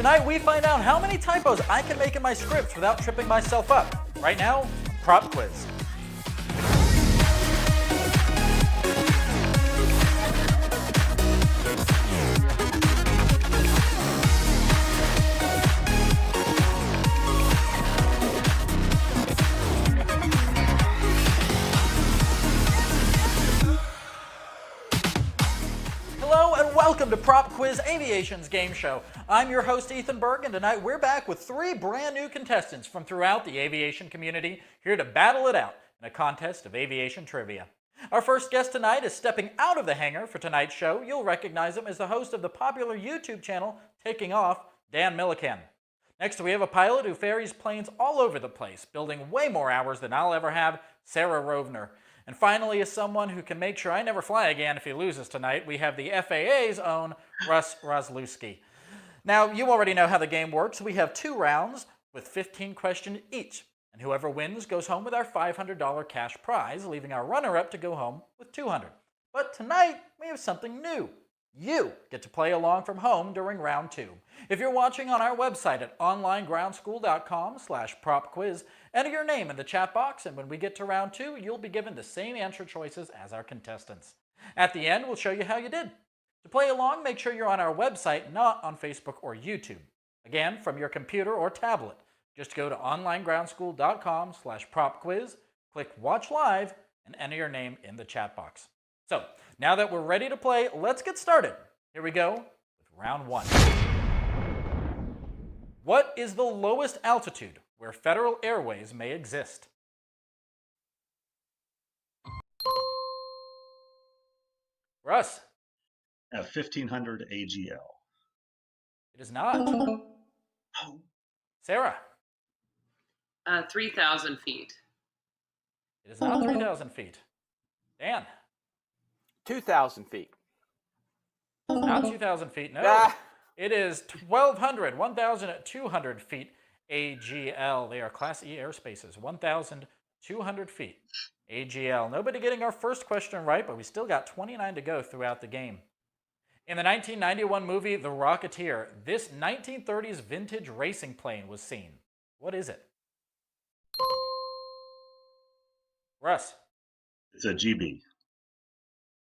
Tonight we find out how many typos I can make in my scripts without tripping myself up. Right now, Prop Quiz. Welcome to Prop Quiz Aviation's game show. I'm your host Ethan Berg, and tonight we're back with 3 brand new contestants from throughout the aviation community here to battle it out in a contest of aviation trivia. Our first guest tonight is stepping out of the hangar for tonight's show. You'll recognize him as the host of the popular YouTube channel Taking Off, Dan Millican. Next we have a pilot who ferries planes all over the place, building way more hours than I'll ever have, Sarah Rovner. And finally, as someone who can make sure I never fly again if he loses tonight, we have the FAA's own Russ Roslewski. Now, you already know how the game works. We have 2 rounds with 15 questions each. And whoever wins goes home with our $500 cash prize, leaving our runner-up to go home with $200. But tonight, we have something new. You get to play along from home during round 2. If you're watching on our website at onlinegroundschool.com/propquiz, enter your name in the chat box, and when we get to round 2, you'll be given the same answer choices as our contestants. At the end, we'll show you how you did. To play along, make sure you're on our website, not on Facebook or YouTube. Again, from your computer or tablet, just go to onlinegroundschool.com/propquiz, click Watch Live, and enter your name in the chat box. So, now that we're ready to play, let's get started. Here we go with round 1. What is the lowest altitude where Federal Airways may exist? Russ. 1,500 AGL. It is not. Sarah. 3,000 feet. It is not 3,000 feet. Dan. 2,000 feet. Not 2,000 feet, no. It is 1,200 feet AGL. They are Class E airspaces. 1,200 feet AGL. Nobody getting our first question right, but we still got 29 to go throughout the game. In the 1991 movie The Rocketeer, this 1930s vintage racing plane was seen. What is it? Russ. It's a GB.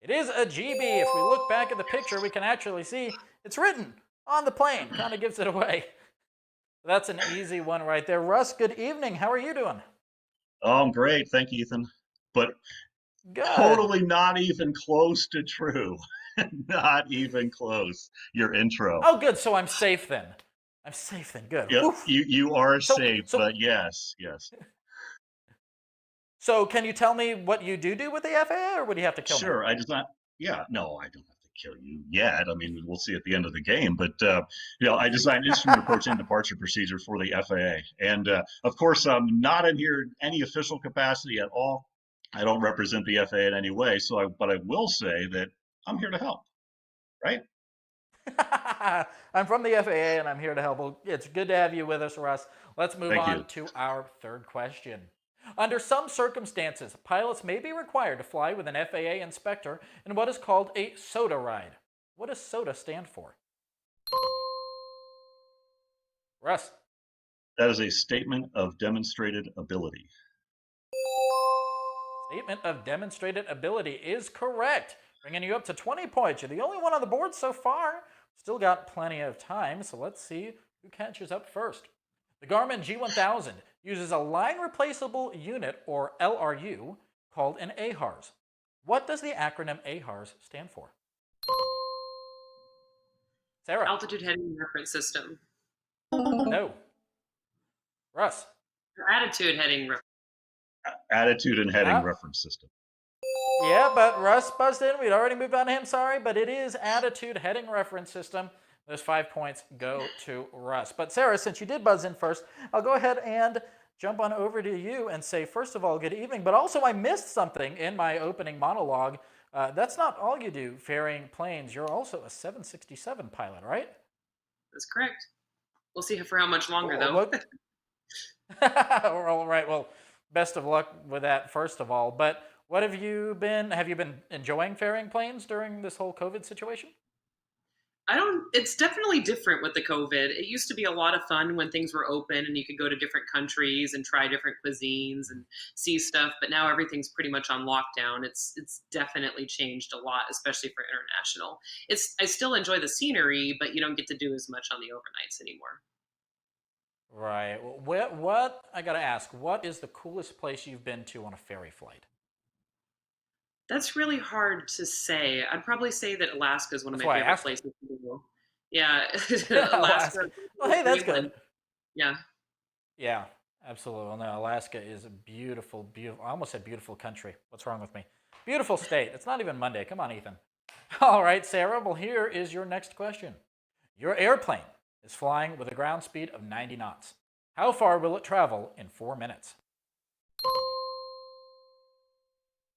It is a GB. If we look back at the picture, we can actually see it's written on the plane. Kind of gives it away. That's an easy one right there. Russ, good evening. How are you doing? Oh, I'm great. Thank you, Ethan. But good. Totally not even close to true. Not even close. Your intro. Oh, good. So I'm safe then. I'm safe then. Good. Yep, you are safe, but yes. So can you tell me what you do with the FAA, or would you have to kill me? Sure. I don't have to kill you yet. I mean, we'll see at the end of the game. But, I designed instrument approach and departure procedures for the FAA. And, of course, I'm not in here in any official capacity at all. I don't represent the FAA in any way. But I will say that I'm here to help, right? I'm from the FAA, and I'm here to help. Well, it's good to have you with us, Russ. Let's move on to our third question. Under some circumstances, pilots may be required to fly with an FAA inspector in what is called a SOTA ride. What does SOTA stand for? Russ. That is a statement of demonstrated ability. Statement of demonstrated ability is correct, bringing you up to 20 points. You're the only one on the board so far. Still got plenty of time, so let's see who catches up first. The Garmin G1000 uses a line replaceable unit, or LRU, called an AHRS. What does the acronym AHRS stand for? Sarah. Altitude Heading Reference System. No. Russ. Attitude Heading Reference. Attitude and Heading Reference System. Yeah, but Russ buzzed in. We'd already moved on to him, sorry, but it is Attitude Heading Reference System. Those 5 points go to Russ. But Sarah, since you did buzz in first, I'll go ahead and jump on over to you and say, first of all, good evening. But also, I missed something in my opening monologue. That's not all you do, ferrying planes. You're also a 767 pilot, right? That's correct. We'll see for how much longer, though. All right. Well, best of luck with that, first of all. But what have you been enjoying ferrying planes during this whole COVID situation? It's definitely different with the COVID. It used to be a lot of fun when things were open and you could go to different countries and try different cuisines and see stuff, but now everything's pretty much on lockdown. It's definitely changed a lot, especially for international. I still enjoy the scenery, but you don't get to do as much on the overnights anymore. Right. What I gotta ask, what is the coolest place you've been to on a ferry flight? That's really hard to say. I'd probably say that Alaska is one of That's my why I favorite asked. places to go. Yeah, Alaska. Alaska, Well, hey, that's Greenland. good. Yeah. Yeah, absolutely. Well, no, Alaska is a beautiful, beautiful. I almost said beautiful country. What's wrong with me? Beautiful state. It's not even Monday. Come on, Ethan. All right, Sarah. Well, here is your next question. Your airplane is flying with a ground speed of 90 knots. How far will it travel in 4 minutes?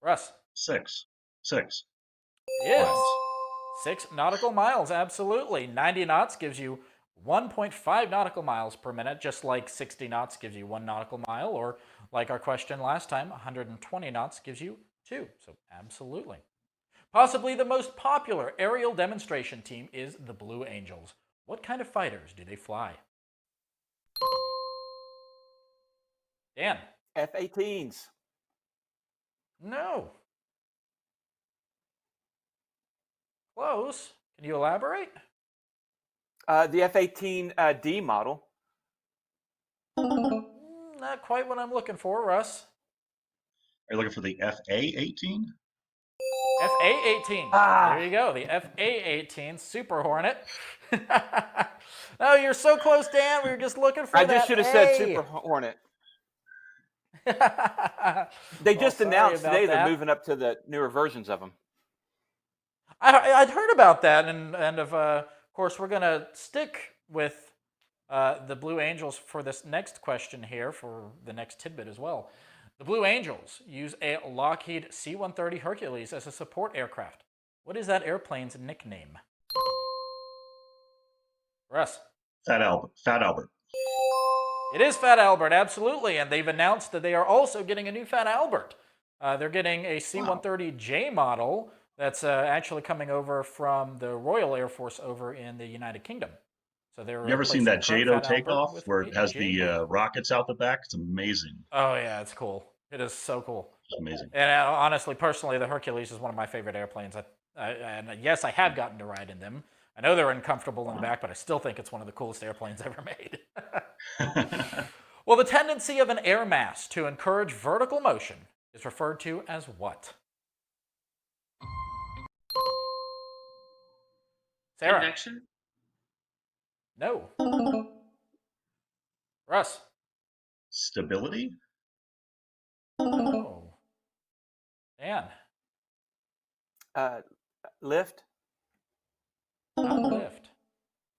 Russ. 6. Yes. 6 nautical miles, absolutely. 90 knots gives you 1.5 nautical miles per minute, just like 60 knots gives you 1 nautical mile, or like our question last time, 120 knots gives you 2. So absolutely. Possibly the most popular aerial demonstration team is the Blue Angels. What kind of fighters do they fly? Dan. F-18s. No. Close. Can you elaborate? The F-18D model. Not quite what I'm looking for, Russ. Are you looking for the FA-18? FA-18. Ah. There you go. The FA-18 Super Hornet. Oh, you're so close, Dan. We were just looking for I that just should have said Super Hornet. They just announced today they're moving up to the newer versions of them. I'd heard about that, and of course, we're going to stick with the Blue Angels for this next question here, for the next tidbit as well. The Blue Angels use a Lockheed C-130 Hercules as a support aircraft. What is that airplane's nickname? Russ. Fat Albert. It is Fat Albert, absolutely, and they've announced that they are also getting a new Fat Albert. They're getting a C-130J model that's actually coming over from the Royal Air Force over in the United Kingdom. So they're. You ever seen that JATO takeoff where it has the rockets out the back? It's amazing. Oh yeah, it's cool. It is so cool. It's amazing. And honestly, personally, the Hercules is one of my favorite airplanes. And yes, I have gotten to ride in them. I know they're uncomfortable in the back, but I still think it's one of the coolest airplanes ever made. Well, the tendency of an air mass to encourage vertical motion is referred to as what? Sarah. Convection? No. Russ. Stability? No. Dan. Lift? Not lift.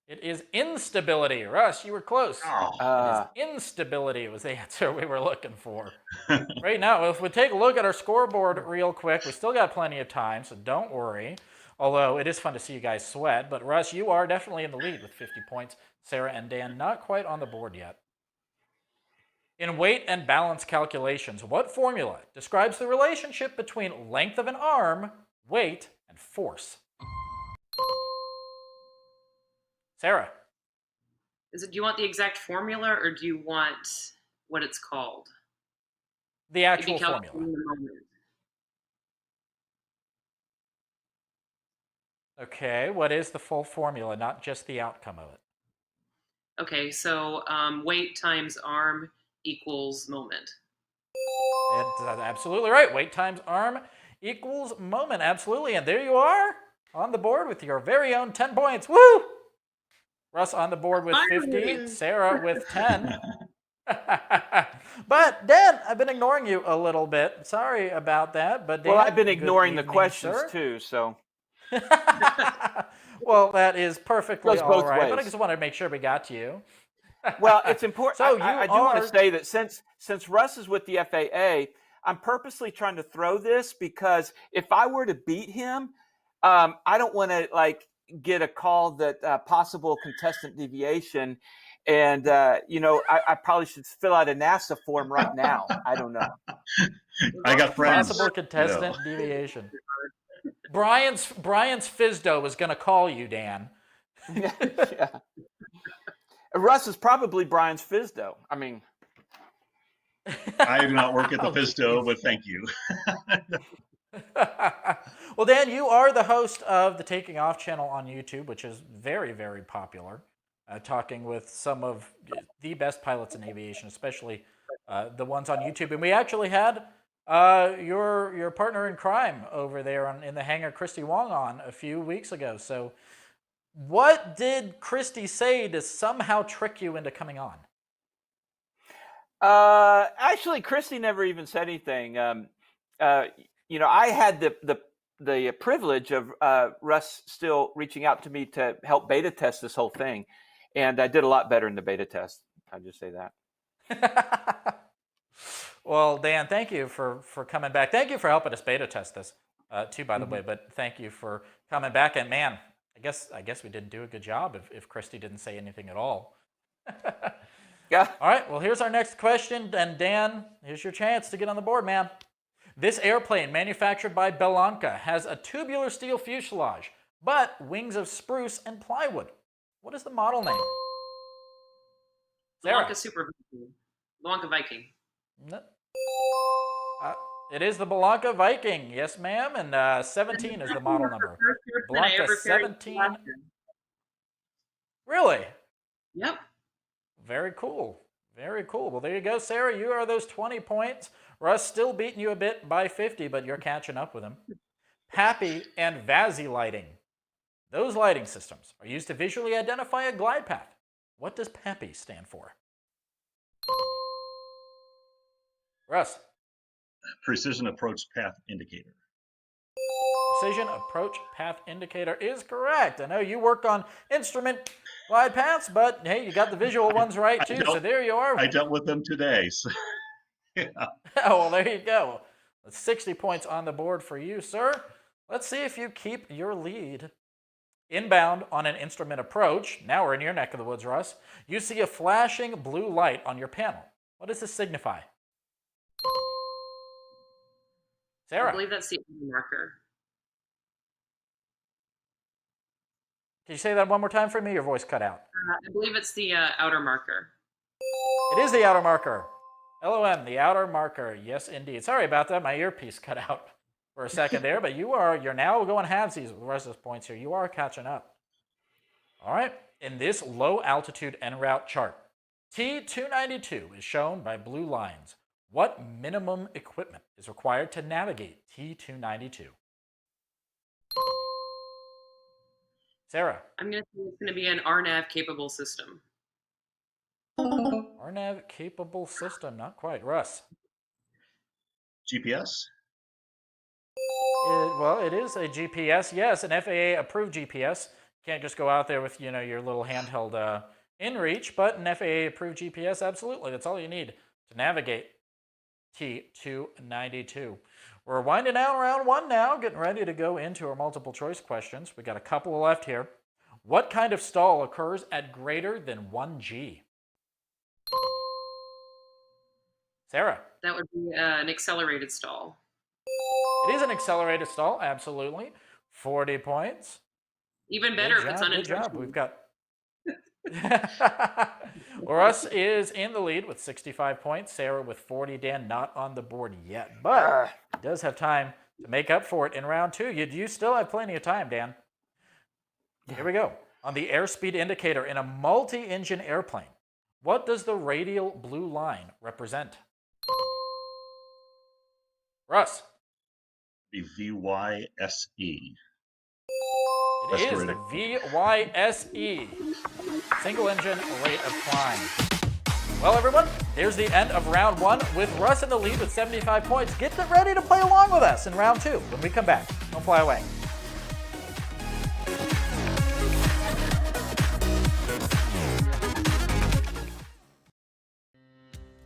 It is instability. Russ, you were close. It is instability was the answer we were looking for. Right now, if we take a look at our scoreboard real quick, we still got plenty of time, so don't worry. Although it is fun to see you guys sweat. But Russ, you are definitely in the lead with 50 points. Sarah and Dan not quite on the board yet. In weight and balance calculations, what formula describes the relationship between length of an arm, weight, and force? Sarah. Do you want the exact formula or do you want what it's called? The actual formula. Okay, what is the full formula, not just the outcome of it? Okay, so weight times arm equals moment. That's absolutely right. Weight times arm equals moment. Absolutely. And there you are on the board with your very own 10 points. Woo! Russ on the board with 50. Sarah with 10. But Dan, I've been ignoring you a little bit. Sorry about that. But Dan, well, I've been ignoring the evening, questions sir. too, so. Well, that is perfectly all right. Ways. But I just wanted to make sure we got to you. Well, it's important. So I do want to say that since Russ is with the FAA, I'm purposely trying to throw this because if I were to beat him, I don't want to get a call that possible contestant deviation, and I probably should fill out a NASA form right now. I don't know. I got friends. Possible contestant deviation. Brian's Fizdo was going to call you, Dan. Yeah. Russ is probably Brian's Fizdo. I mean, I do not work at the Oh, Fisto, but thank you. Well, Dan, you are the host of the Taking Off channel on YouTube, which is very, very popular, talking with some of the best pilots in aviation, especially the ones on YouTube. And we actually had your partner in crime over there in the hangar, Christy Wong, on a few weeks ago. So what did Christy say to somehow trick you into coming on? actually, Christy never even said anything. I had the privilege of Russ still reaching out to me to help beta test this whole thing, and I did a lot better in the beta test. I'll just say that. Well, Dan, thank you for coming back. Thank you for helping us beta test this too, by the way. But thank you for coming back. And man, I guess we didn't do a good job if Christy didn't say anything at all. Yeah. All right. Well, here's our next question. And Dan, here's your chance to get on the board, man. This airplane, manufactured by Bellanca, has a tubular steel fuselage, but wings of spruce and plywood. What is the model name? Sarah. Bellanca Super Viking. Bellanca Viking. No. It is the Bellanca Viking. Yes, ma'am. And 17 is the model number. Bellanca 17. Really? Yep. Very cool. Very cool. Well, there you go, Sarah. You are those 20 points. Russ still beating you a bit by 50, but you're catching up with him. PAPI and VASI lighting. Those lighting systems are used to visually identify a glide path. What does PAPI stand for? Russ. Precision Approach Path Indicator. Precision Approach Path Indicator is correct. I know you worked on instrument glide paths, but hey, you got the visual ones right too, so there you are. I dealt with them today. So, yeah. Oh, well, there you go. That's 60 points on the board for you, sir. Let's see if you keep your lead. Inbound on an instrument approach. Now we're in your neck of the woods, Russ. You see a flashing blue light on your panel. What does this signify? Sarah. I believe that's the marker. Can you say that one more time for me? Your voice cut out. I believe it's the outer marker. It is the outer marker. LOM, the outer marker. Yes, indeed. Sorry about that. My earpiece cut out for a second there, but you're now going halvesies with the rest of those points here. You are catching up. All right. In this low altitude en route chart, T292 is shown by blue lines. What minimum equipment is required to navigate T292? Sarah. I'm going to say it's going to be an RNAV capable system. RNAV capable system, not quite. Russ. GPS? Well, it is a GPS, yes, an FAA approved GPS. You can't just go out there with, your little handheld inReach, but an FAA approved GPS, absolutely. That's all you need to navigate T292. We're winding down round one now, getting ready to go into our multiple choice questions. We got a couple left here. What kind of stall occurs at greater than 1G? Sarah. That would be an accelerated stall. It is an accelerated stall, absolutely. 40 points. Even better if it's unintentional. Good job. We've got Russ is in the lead with 65 points. Sarah with 40. Dan not on the board yet, but he does have time to make up for it in round two. You still have plenty of time, Dan. Here we go. On the airspeed indicator in a multi-engine airplane, what does the radial blue line represent? Russ. The VYSE. It is the VYSE, single engine rate of climb. Well, everyone, there's the end of round one with Russ in the lead with 75 points. Get ready to play along with us in round two when we come back. Don't fly away.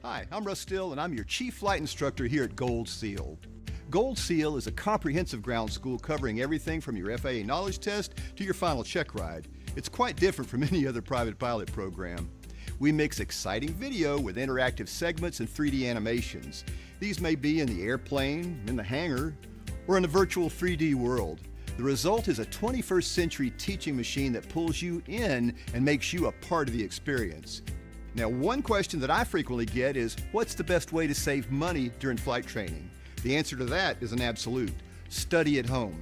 Hi, I'm Russ Still, and I'm your Chief Flight Instructor here at Gold Seal. Gold Seal is a comprehensive ground school covering everything from your FAA knowledge test to your final check ride. It's quite different from any other private pilot program. We mix exciting video with interactive segments and 3D animations. These may be in the airplane, in the hangar, or in a virtual 3D world. The result is a 21st century teaching machine that pulls you in and makes you a part of the experience. Now, one question that I frequently get is, what's the best way to save money during flight training? The answer to that is an absolute: study at home.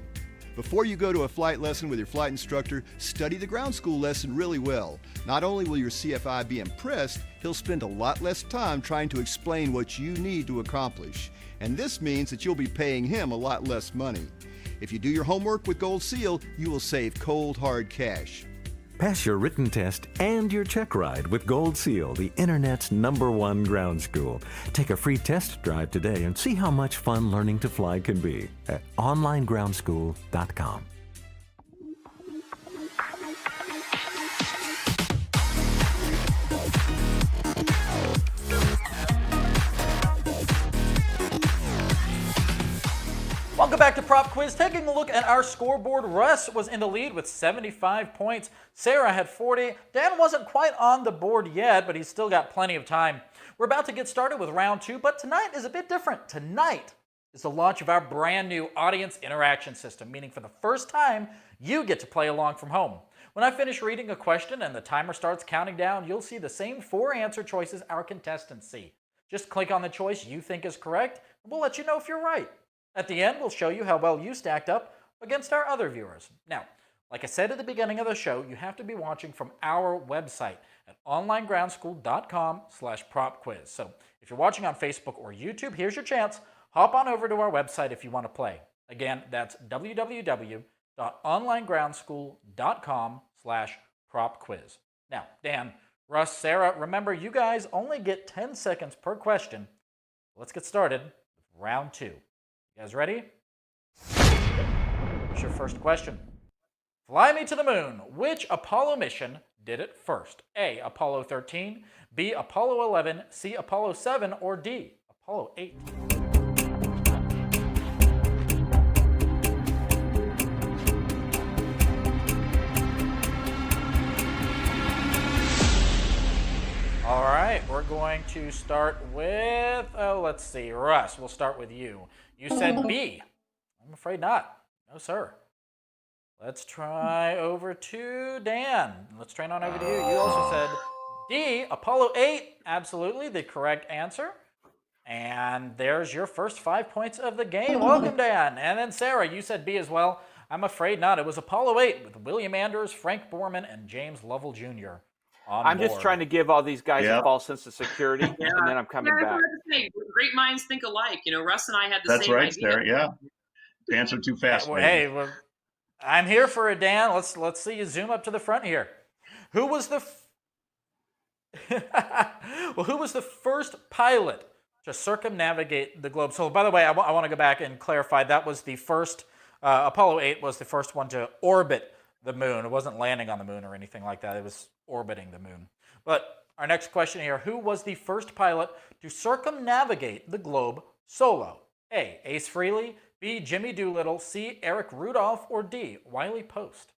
Before you go to a flight lesson with your flight instructor, study the ground school lesson really well. Not only will your CFI be impressed, he'll spend a lot less time trying to explain what you need to accomplish. And this means that you'll be paying him a lot less money. If you do your homework with Gold Seal, you will save cold, hard cash. Pass your written test and your check ride with Gold Seal, the Internet's #1 ground school. Take a free test drive today and see how much fun learning to fly can be at onlinegroundschool.com. Welcome back to Prop Quiz. Taking a look at our scoreboard, Russ was in the lead with 75 points. Sarah had 40. Dan wasn't quite on the board yet, but he's still got plenty of time. We're about to get started with round 2, but tonight is a bit different. Tonight is the launch of our brand new audience interaction system, meaning for the first time, you get to play along from home. When I finish reading a question and the timer starts counting down, you'll see the same 4 answer choices our contestants see. Just click on the choice you think is correct, and we'll let you know if you're right. At the end, we'll show you how well you stacked up against our other viewers. Now, like I said at the beginning of the show, you have to be watching from our website at onlinegroundschool.com/propquiz. So if you're watching on Facebook or YouTube, here's your chance. Hop on over to our website if you want to play. Again, that's www.onlinegroundschool.com/propquiz. Now, Dan, Russ, Sarah, remember you guys only get 10 seconds per question. Let's get started with round 2. You guys ready? Here's your first question. Fly me to the moon. Which Apollo mission did it first? A, Apollo 13, B, Apollo 11, C, Apollo 7, or D, Apollo 8? All right, we're going to start with, let's see, Russ, we'll start with you. You said B. I'm afraid not. No, sir. Let's try over to Dan. Let's train on over to you. You also said D, Apollo 8. Absolutely, the correct answer. And there's your first 5 points of the game. Welcome, Dan. And then Sarah, you said B as well. I'm afraid not. It was Apollo 8 with William Anders, Frank Borman, and James Lovell Jr. I'm just trying to give all these guys a false sense of security, and then I'm coming back. Great minds think alike. You know, Russ and I had the That's same right, idea. Sarah. Yeah. Answer too fast. Hey, well, I'm here for it, Dan. Let's see you zoom up to the front here. Who was the who was the first pilot to circumnavigate the globe? So, by the way, I want to go back and clarify. That was the first Apollo 8 was the first one to orbit the moon. It wasn't landing on the moon or anything like that. It was orbiting the moon. But our next question here, who was the first pilot to circumnavigate the globe solo? A, Ace Frehley, B, Jimmy Doolittle, C, Eric Rudolph, or D, Wiley Post?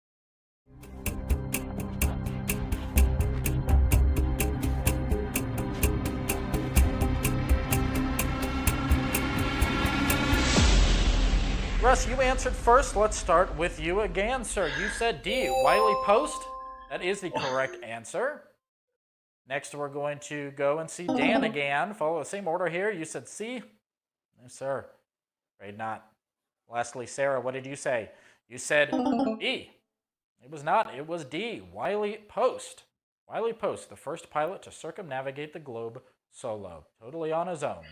Russ, you answered first. Let's start with you again, sir. You said D, Wiley Post. That is the correct answer. Next, we're going to go and see Dan again. Follow the same order here. You said C. No, sir. Afraid not. Lastly, Sarah, what did you say? You said D. It was not. It was D, Wiley Post. Wiley Post, the first pilot to circumnavigate the globe solo, totally on his own.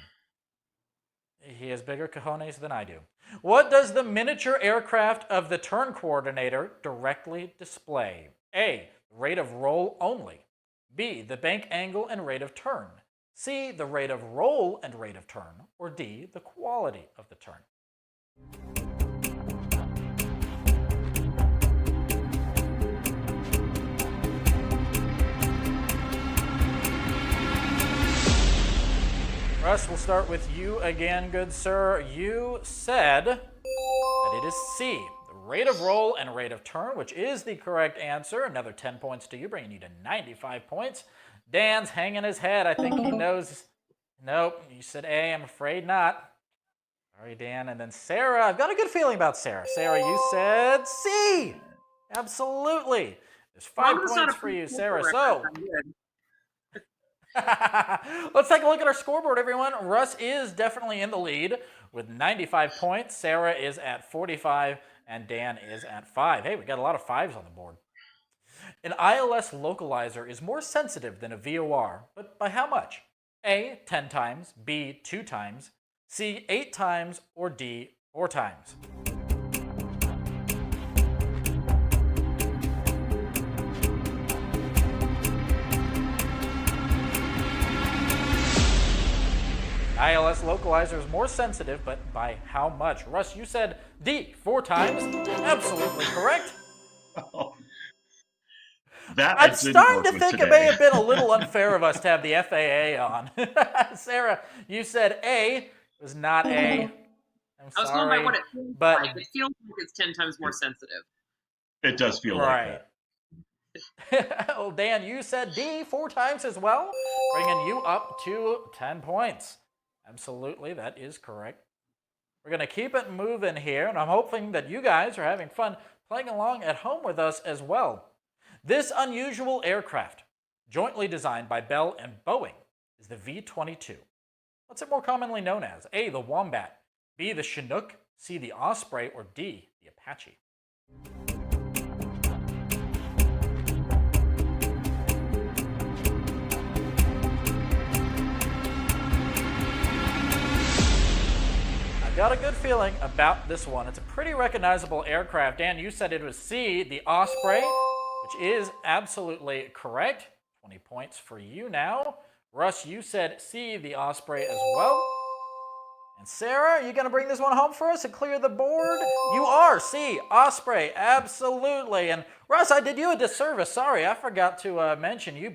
He has bigger cojones than I do. What does the miniature aircraft of the turn coordinator directly display? A, rate of roll only. B, the bank angle and rate of turn. C, the rate of roll and rate of turn. Or D, the quality of the turn. Russ, we'll start with you again, good sir. You said that it is C, the rate of roll and rate of turn, which is the correct answer. Another 10 points to you, bringing you to 95 points. Dan's hanging his head. I think he knows. Nope, you said A. I'm afraid not. Sorry, Dan. And then Sarah. I've got a good feeling about Sarah. Sarah, you said C. Absolutely. There's 5 points for you, Sarah. So let's take a look at our scoreboard, everyone. Russ is definitely in the lead with 95 points. Sarah is at 45, and Dan is at 5. Hey, we got a lot of 5s on the board. An ILS localizer is more sensitive than a VOR, but by how much? A, 10 times, B, 2 times, C, 8 times, or D, 4 times. ILS localizer is more sensitive, but by how much? Russ, you said D, 4 times. Absolutely correct. I'm starting to think it may have been a little unfair of us to have the FAA on. Sarah, you said A. It was not A. I'm I was sorry, going by what it feels but like. It feels like it's 10 times more sensitive. It does feel like that. Well, Dan, you said D 4 times as well, bringing you up to 10 points. Absolutely, that is correct. We're going to keep it moving here, and I'm hoping that you guys are having fun playing along at home with us as well. This unusual aircraft, jointly designed by Bell and Boeing, is the V-22. What's it more commonly known as? A, the Wombat, B, the Chinook, C, the Osprey, or D, the Apache? I've got a good feeling about this one. It's a pretty recognizable aircraft. Dan, you said it was C, the Osprey, which is absolutely correct. 20 points for you now. Russ, you said C, the Osprey as well. And Sarah, are you going to bring this one home for us and clear the board? You are. C, Osprey, absolutely. And Russ, I did you a disservice. Sorry, I forgot to mention you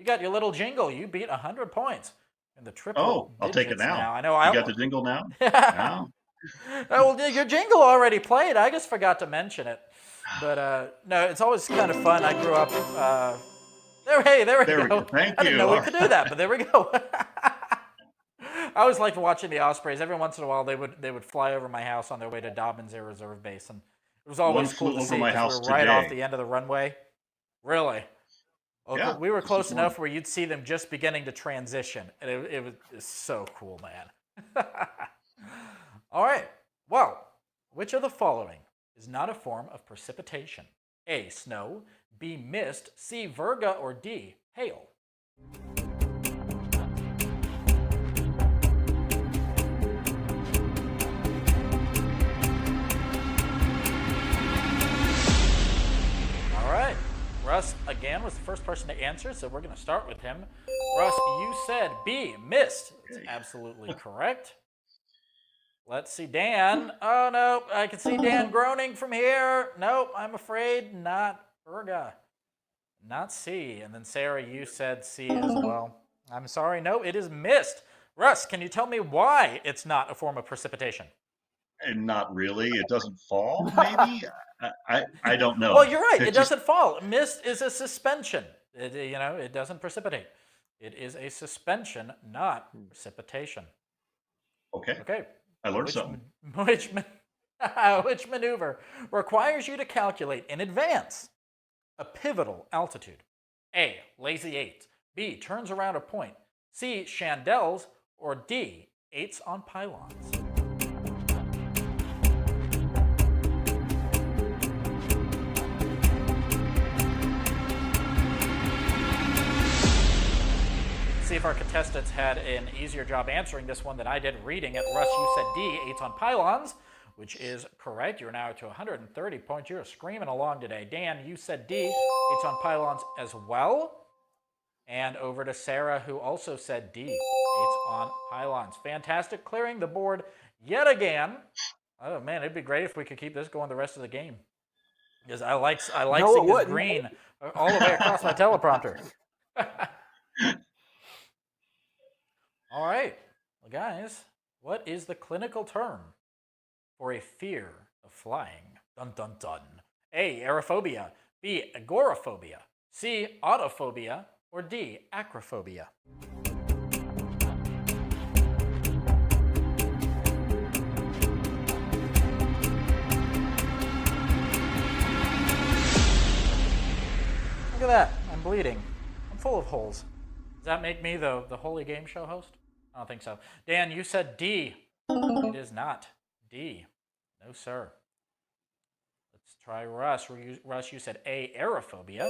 got your little jingle. You beat 100 points. And the triple I'll take it now. I know. You got the jingle now? No. Oh, well, your jingle already played. I just forgot to mention it. But no, it's always kind of fun. I grew up. There we go. Thank you. I didn't know we could do that, but there we go. I always liked watching the Ospreys. Every once in a while, they would fly over my house on their way to Dobbins Air Reserve Base, and it was always cool to see because we were right off the end of the runway. Really? Well, yeah, we were close enough where you'd see them just beginning to transition, and it was so cool, man. All right. Well, which of the following is not a form of precipitation? A, snow, B, mist, C, virga, or D, hail? All right. Russ, again, was the first person to answer, so we're going to start with him. Russ, you said B, mist. It's absolutely correct. Let's see, Dan. Oh, no, I can see Dan groaning from here. Nope, I'm afraid not virga. Not C. And then Sarah, you said C as well. I'm sorry, no, it is mist. Russ, can you tell me why it's not a form of precipitation? And not really. It doesn't fall, maybe? I don't know. Well, you're right. It doesn't fall. Mist is a suspension. It doesn't precipitate. It is a suspension, not precipitation. Okay. I learned something. Which maneuver requires you to calculate in advance a pivotal altitude? A, lazy eights. B, turns around a point. C, chandelles. Or D, eights on pylons. See if our contestants had an easier job answering this one than I did reading it. Russ, you said D, eights on pylons, which is correct. You're now to 130 points. You're screaming along today. Dan, you said D, eights on pylons as well. And over to Sarah, who also said D, eights on pylons. Fantastic, clearing the board yet again. Oh man, it'd be great if we could keep this going the rest of the game. Because I like seeing this green all the way across my teleprompter. All right. Well, guys, what is the clinical term for a fear of flying? Dun, dun, dun. A, aerophobia. B, agoraphobia. C, autophobia. Or D, acrophobia. Look at that. I'm bleeding. I'm full of holes. Does that make me the holy game show host? I don't think so. Dan, you said D. It is not D. No, sir. Let's try Russ. Russ, you said A, aerophobia.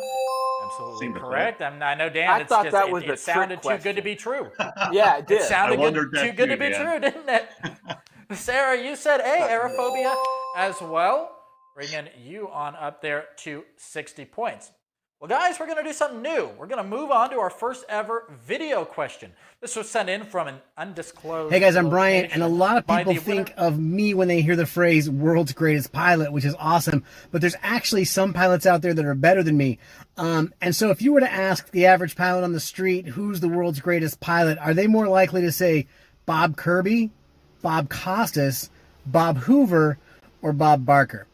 Absolutely Seemed to correct. I know, Dan. I It's thought just, that was it a trick sounded too good to question. be true. Yeah, it did. It sounded I wondered too that good to too, be Dan. true, didn't it? Sarah, you said A, aerophobia as well. Bringing you on up there to 60 points. Well, guys, we're going to do something new. We're going to move on to our first ever video question. This was sent in from an undisclosed Hey guys, I'm Brian, location and a lot of by people the think winner- of me when they hear the phrase world's greatest pilot, which is awesome, but there's actually some pilots out there that are better than me. And so if you were to ask the average pilot on the street, who's the world's greatest pilot, are they more likely to say Bob Kirby, Bob Costas, Bob Hoover, or Bob Barker?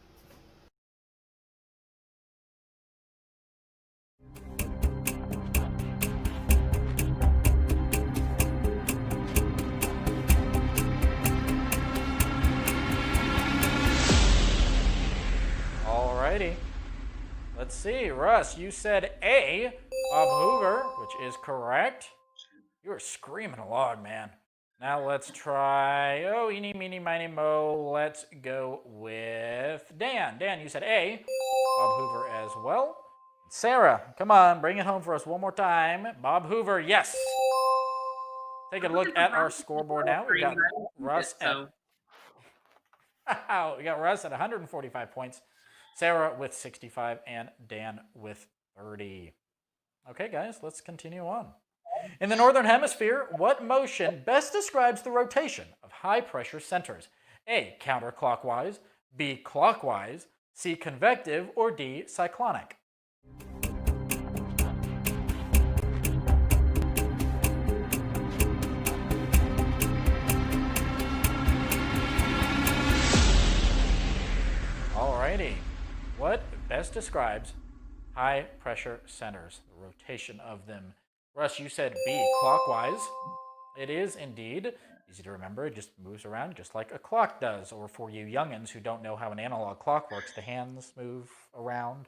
Alrighty. Let's see. Russ, you said A, Bob Hoover, which is correct. You were screaming along, man. Now let's try, eeny, meeny, miny, mo. Let's go with Dan. Dan, you said A, Bob Hoover as well. Sarah, come on, bring it home for us one more time. Bob Hoover, yes. Take a look at our scoreboard now. We got Russ at we got Russ at 145 points, Sarah with 65, and Dan with 30. Okay, guys, let's continue on. In the Northern Hemisphere, what motion best describes the rotation of high-pressure centers? A, counterclockwise, B, clockwise, C, convective, or D, cyclonic? Alrighty. What best describes high-pressure centers, the rotation of them? Russ, you said B, clockwise. It is indeed. Easy to remember. It just moves around just like a clock does. Or for you youngins who don't know how an analog clock works, the hands move around.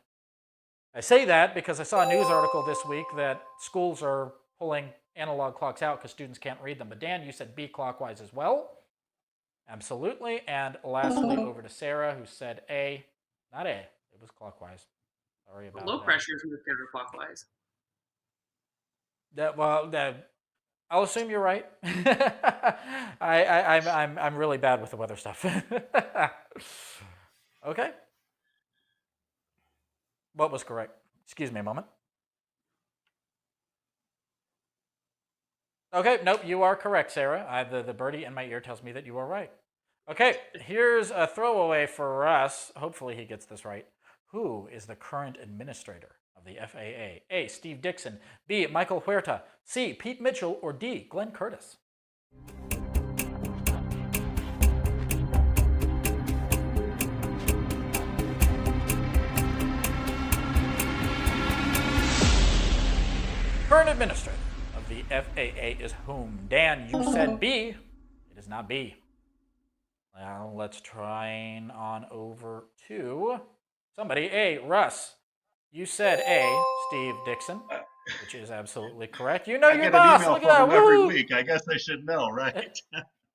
I say that because I saw a news article this week that schools are pulling analog clocks out because students can't read them. But Dan, you said B, clockwise as well. Absolutely. And lastly, over to Sarah, who said A. Not A. It was clockwise. Sorry about that. Low pressure is counterclockwise. I'll assume you're right. I'm really bad with the weather stuff. Okay. What was correct? Excuse me a moment. Okay, nope, you are correct, Sarah. The birdie in my ear tells me that you are right. Okay, here's a throwaway for Russ. Hopefully he gets this right. Who is the current administrator of the FAA? A, Steve Dixon. B, Michael Huerta. C, Pete Mitchell. Or D, Glenn Curtis? Current administrator of the FAA is whom? Dan, you said B. It is not B. Now let's try on over to somebody. A, Russ. You said A, Steve Dixon, which is absolutely correct. You know your boss. Look at that. Every Woo! week. I guess I should know, right?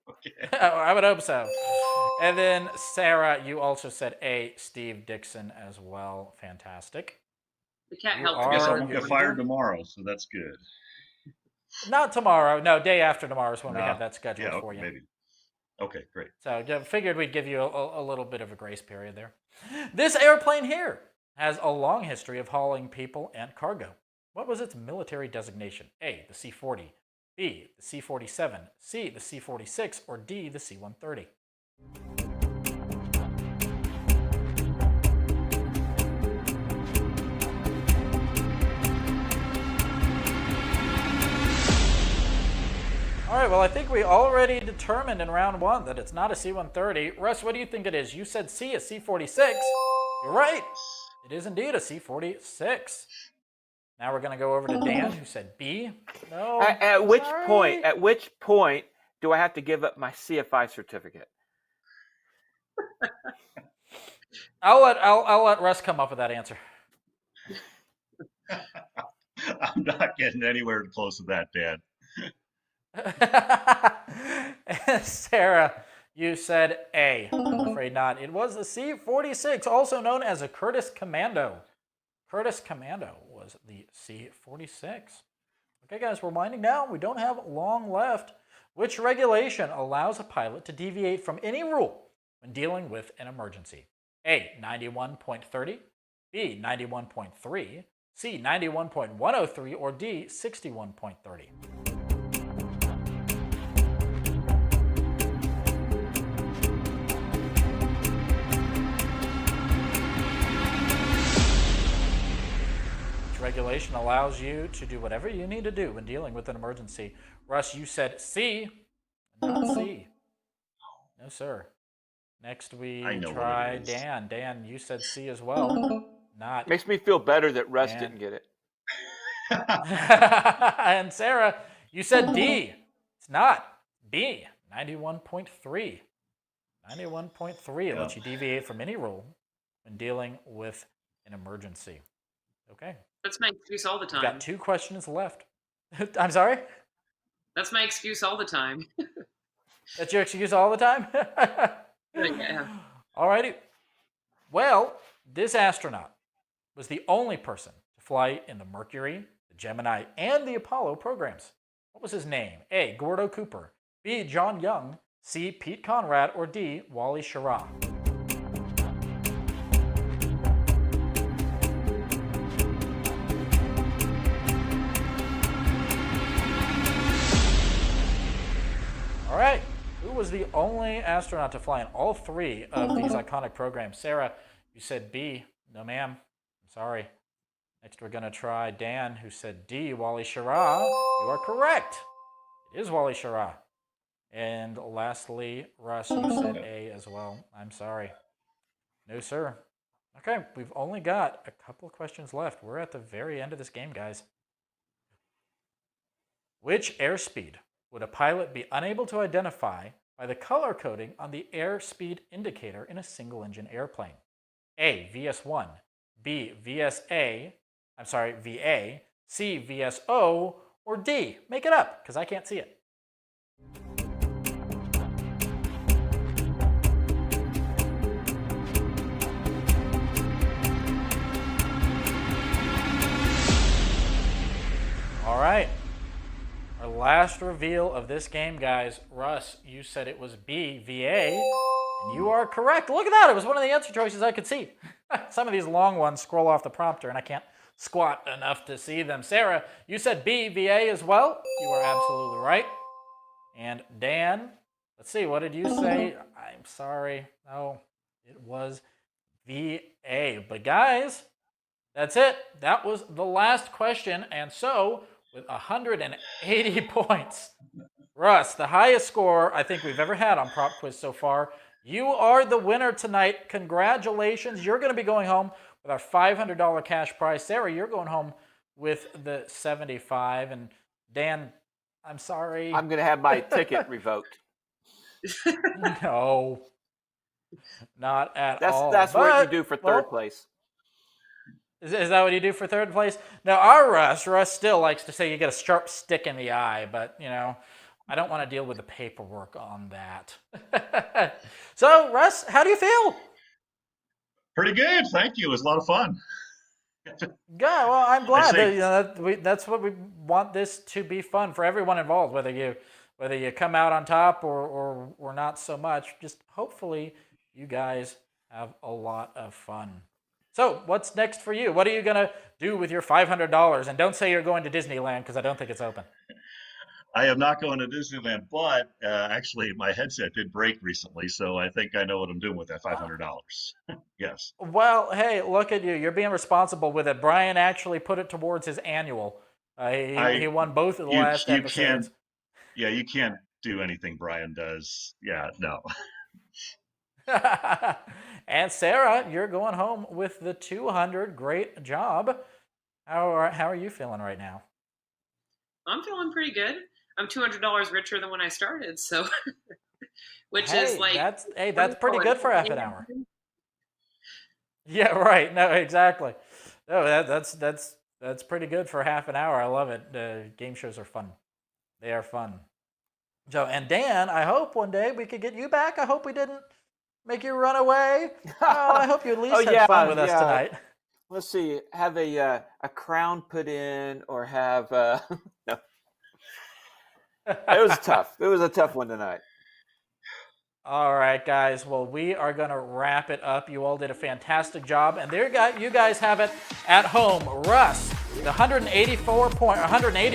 Okay. I would hope so. And then Sarah, you also said A, Steve Dixon as well. Fantastic. We can't You help I guess I are- won't get fired tomorrow, so that's good. Not tomorrow. No, day after tomorrow is when we No. have that scheduled Yeah, for you. maybe. Okay, great. So figured we'd give you a little bit of a grace period there. This airplane here has a long history of hauling people and cargo. What was its military designation? A, the C-40, B, the C-47, C, the C-46, or D, the C-130? All right, well, I think we already determined in round one that it's not a C-130. Russ, what do you think it is? You said C, a C-46. You're right. It is indeed a C-46. Now we're going to go over to Dan, who said B. No. At which sorry. point? At which point do I have to give up my CFI certificate? I'll let Russ come up with that answer. I'm not getting anywhere close to that, Dad. Sarah, you said A. I'm afraid not. It was the C-46, also known as a Curtiss Commando. Curtiss Commando was the C-46. Okay, guys, we're winding down. We don't have long left. Which regulation allows a pilot to deviate from any rule when dealing with an emergency? A, 91.30, B, 91.3, C, 91.103, or D, 61.30? Regulation allows you to do whatever you need to do when dealing with an emergency. Russ, you said C, not C. No, sir. Next, we try Dan. Dan, you said C as well. Not. Makes me feel better that Russ Dan. didn't get it. And Sarah, you said D. It's not. B, 91.3. 91.3 lets you deviate from any rule when dealing with an emergency. Okay. That's my excuse all the time. We've got 2 questions left. I'm sorry? That's my excuse all the time. That's your excuse all the time? Yeah. Alrighty. Well, this astronaut was the only person to fly in the Mercury, the Gemini, and the Apollo programs. What was his name? A, Gordo Cooper, B, John Young, C, Pete Conrad, or D, Wally Schirra? All right. Who was the only astronaut to fly in all 3 of these iconic programs? Sarah, you said B. No, ma'am. I'm sorry. Next, we're going to try Dan, who said D, Wally Schirra. You are correct. It is Wally Schirra. And lastly, Russ, you said A as well. I'm sorry. No, sir. Okay, we've only got a couple of questions left. We're at the very end of this game, guys. Which airspeed would a pilot be unable to identify by the color coding on the airspeed indicator in a single-engine airplane? A, VS1, B, VA, C, VSO, or D, make it up, because I can't see it. All right. Our last reveal of this game, guys. Russ, you said it was B, VA, and you are correct. Look at that. It was one of the answer choices I could see. Some of these long ones scroll off the prompter, and I can't squat enough to see them. Sarah, you said B, VA as well. You are absolutely right. And Dan, let's see, what did you say? I'm sorry. No, it was VA. But guys, that's it. That was the last question, and so with 180 points. Russ, the highest score I think we've ever had on PropQuiz so far. You are the winner tonight. Congratulations. You're going to be going home with our $500 cash prize. Sarah, you're going home with the $75. And Dan, I'm sorry. I'm going to have my ticket revoked. No, not at all. That's what you do for third place. Is that what you do for third place? Now, our Russ still likes to say you get a sharp stick in the eye, but, you know, I don't want to deal with the paperwork on that. So, Russ, how do you feel? Pretty good. Thank you. It was a lot of fun. Yeah, well, I'm glad. That's what we want this to be fun for everyone involved, whether you come out on top or not so much. Just hopefully you guys have a lot of fun. So, what's next for you? What are you going to do with your $500? And don't say you're going to Disneyland, because I don't think it's open. I am not going to Disneyland, but actually my headset did break recently, so I think I know what I'm doing with that $500. Yes. Well, hey, look at you. You're being responsible with it. Brian actually put it towards his annual. He won both of the last episodes. You can't do anything Brian does. Yeah, no. And Sarah, you're going home with the 200. Great job. How are you feeling right now? I'm feeling pretty good. I'm $200 richer than when I started, so which is like that's pretty good for half an hour. Yeah, right. No, exactly. No, that's That's pretty good for half an hour. I love it. Game shows are fun. They are fun. So, and Dan, I hope one day we could get you back. I hope we didn't make you run away. Oh, I hope you at least had fun with us tonight. Let's see. Have a crown put in, or have no. It was tough. It was a tough one tonight. All right, guys. Well, we are going to wrap it up. You all did a fantastic job. And there you guys have it at home. Russ, the 180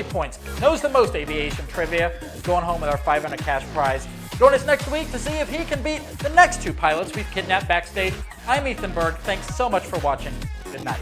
points, knows the most aviation trivia, is going home with our $500 cash prize. Join us next week to see if he can beat the next two pilots we've kidnapped backstage. I'm Ethan Berg. Thanks so much for watching. Good night.